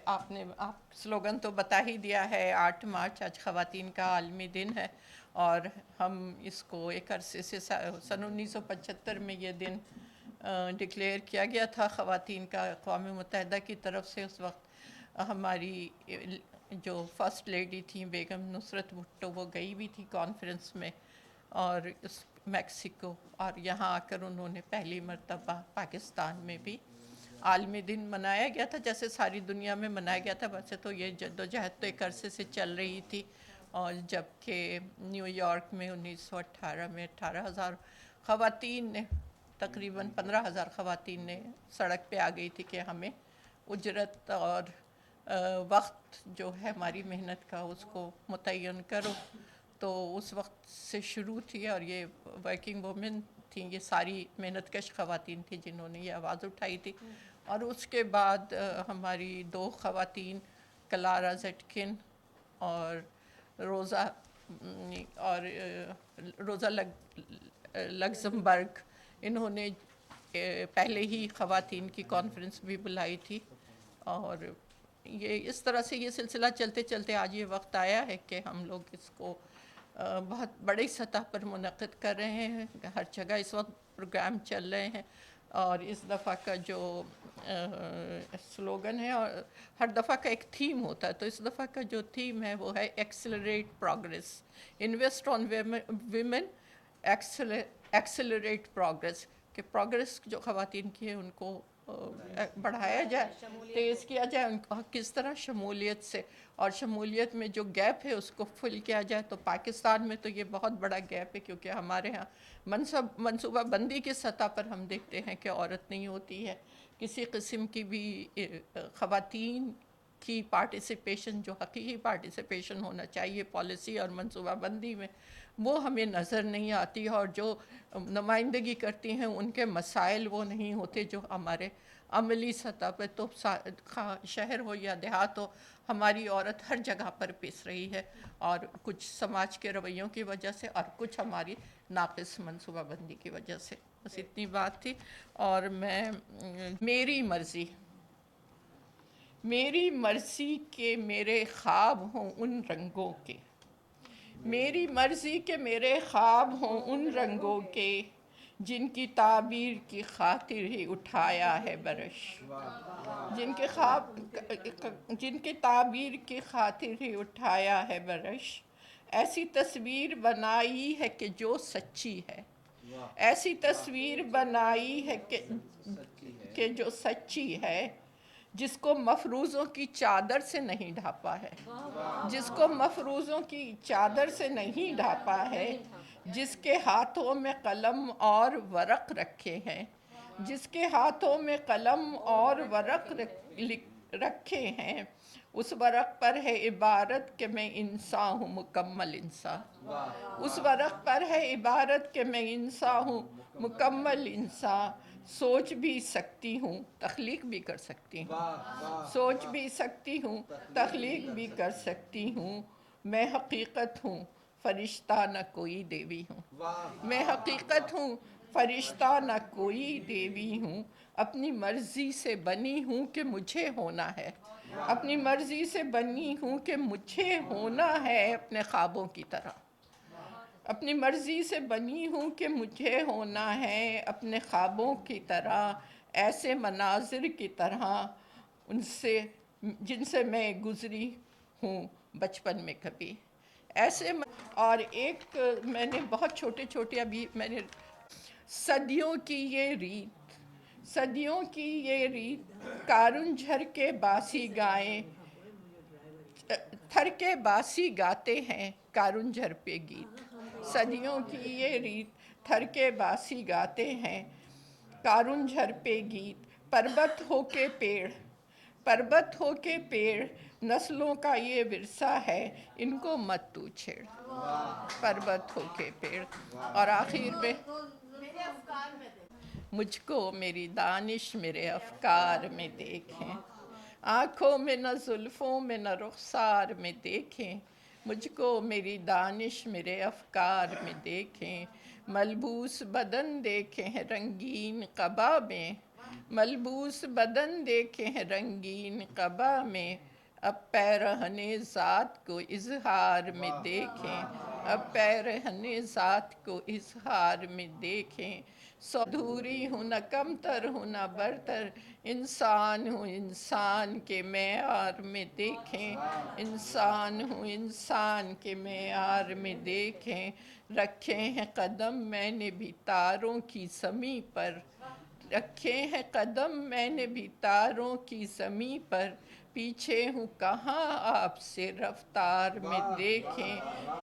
آپ سلوگن تو بتا ہی دیا ہے، 8 مارچ آج خواتین کا عالمی دن ہے، اور ہم اس کو ایک عرصے سے سن 1975 میں یہ دن ڈکلیئر کیا گیا تھا خواتین کا اقوام متحدہ کی طرف سے۔ اس وقت ہماری جو فرسٹ لیڈی تھیں بیگم نصرت بھٹو، وہ گئی بھی تھی کانفرنس میں اور میکسیکو، اور یہاں آ کر انہوں نے پہلی مرتبہ پاکستان میں بھی عالمی دن منایا گیا تھا، جیسے ساری دنیا میں منایا گیا تھا۔ ویسے تو یہ جدوجہد تو ایک عرصے سے چل رہی تھی، اور جبکہ نیو یارک میں 1918 میں 18,000 خواتین نے، تقریباً 15,000 خواتین نے سڑک پہ آ گئی تھی کہ ہمیں اجرت اور وقت جو ہے ہماری محنت کا اس کو متعین کرو۔ تو اس وقت سے شروع تھی، اور یہ ورکنگ وومن تھیں، یہ ساری محنت کش خواتین تھیں جنہوں نے یہ آواز اٹھائی تھی۔ اور اس کے بعد ہماری 2 خواتین، کلارا زیٹکن اور روزا لگزمبرگ، انہوں نے پہلے ہی خواتین کی کانفرنس بھی بلائی تھی، اور یہ اس طرح سے یہ سلسلہ چلتے چلتے آج یہ وقت آیا ہے کہ ہم لوگ اس کو بہت بڑی سطح پر منعقد کر رہے ہیں۔ ہر جگہ اس وقت پروگرام چل رہے ہیں، اور اس دفعہ کا جو سلوگن ہے، اور ہر دفعہ کا ایک تھیم ہوتا ہے، تو اس دفعہ کا جو تھیم ہے وہ ہے accelerate progress, invest on women, accelerate progress, کہ پروگریس جو خواتین کی ہے ان کو بڑھایا جائے، تیز کیا جائے، ان کو کس طرح شمولیت سے، اور شمولیت میں جو گیپ ہے اس کو فل کیا جائے۔ تو پاکستان میں تو یہ بہت بڑا گیپ ہے، کیونکہ ہمارے ہاں منصوبہ بندی کی سطح پر ہم دیکھتے ہیں کہ عورت نہیں ہوتی ہے، کسی قسم کی بھی خواتین کی پارٹیسپیشن، جو حقیقی پارٹیسپیشن ہونا چاہیے پالیسی اور منصوبہ بندی میں، وہ ہمیں نظر نہیں آتی، اور جو نمائندگی کرتی ہیں ان کے مسائل وہ نہیں ہوتے جو ہمارے عملی سطح پہ۔ تو شہر ہو یا دیہات ہو، ہماری عورت ہر جگہ پر پس رہی ہے، اور کچھ سماج کے رویوں کی وجہ سے، اور کچھ ہماری ناقص منصوبہ بندی کی وجہ سے۔ بس اتنی بات تھی۔ اور میری مرضی کہ میرے خواب ہوں ان رنگوں کے، میری مرضی کہ میرے خواب ہوں ان رنگوں کے، جن کی تعبیر کی خاطر ہی اٹھایا ہے برش، جن کی تعبیر کی خاطر ہی اٹھایا ہے برش، ایسی تصویر بنائی ہے کہ جو سچی ہے، ایسی تصویر بنائی ہے کہ جو سچی ہے، جس کو مفروضوں کی چادر سے نہیں ڈھانپا ہے، جس کو مفروضوں کی چادر سے نہیں ڈھانپا ہے، جس کے ہاتھوں میں قلم اور ورق رکھے ہیں، جس کے ہاتھوں میں قلم اور ورق رکھے ہیں، اس ورق پر ہے عبارت کہ میں انسان ہوں، مکمل انسان، اس ورق پر ہے عبارت کہ میں انسان ہوں، مکمل انسان، سوچ بھی سکتی ہوں، تخلیق بھی کر سکتی ہوں، سوچ بھی سکتی ہوں، تخلیق بھی کر سکتی ہوں، میں حقیقت ہوں، فرشتہ نہ کوئی دیوی ہوں، میں حقیقت ہوں، فرشتہ نہ کوئی دیوی ہوں، اپنی مرضی سے بنی ہوں کہ مجھے ہونا ہے، اپنی مرضی سے بنی ہوں کہ مجھے ہونا ہے اپنے خوابوں کی طرح، اپنی مرضی سے بنی ہوں کہ مجھے ہونا ہے اپنے خوابوں کی طرح، ایسے مناظر کی طرح جن سے میں گزری ہوں بچپن میں کبھی، ایسے اور ایک میں نے بہت چھوٹے ابھی میں نے صدیوں کی یہ ریت کارون جھر کے باسی گائیں، تھر کے باسی گاتے ہیں کارون جھر پہ گیت، صدیوں کی یہ ریت تھر کے باسی گاتے ہیں کارون جھر پہ گیت، پربت ہو کے پیڑ نسلوں کا یہ ورثہ ہے، ان کو مت تو چھیڑ، پربت ہو کے پیڑ۔ اور آخر میں مجھ کو میری دانش میرے افکار میں دیکھیں، آنکھوں میں نہ زلفوں میں نہ رخسار میں دیکھیں، مجھ کو میری دانش میرے افکار میں دیکھیں، ملبوس بدن دیکھیں رنگین قبا میں، ملبوس بدن دیکھیں ہیں رنگین قبا میں، اب پیرہن ذات کو اظہار میں دیکھیں، اب پیرہن ذات کو اظہار میں دیکھیں، سو دھوری ہوں نہ کم تر ہوں نہ برتر، انسان ہوں انسان کے معیار میں دیکھیں، انسان ہوں انسان کے معیار میں دیکھیں، رکھے ہیں قدم میں نے بھی تاروں کی زمیں پر، رکھے ہیں قدم میں نے بھی تاروں کی زمیں پر، پیچھے ہوں کہاں آپ سے رفتار میں دیکھیں،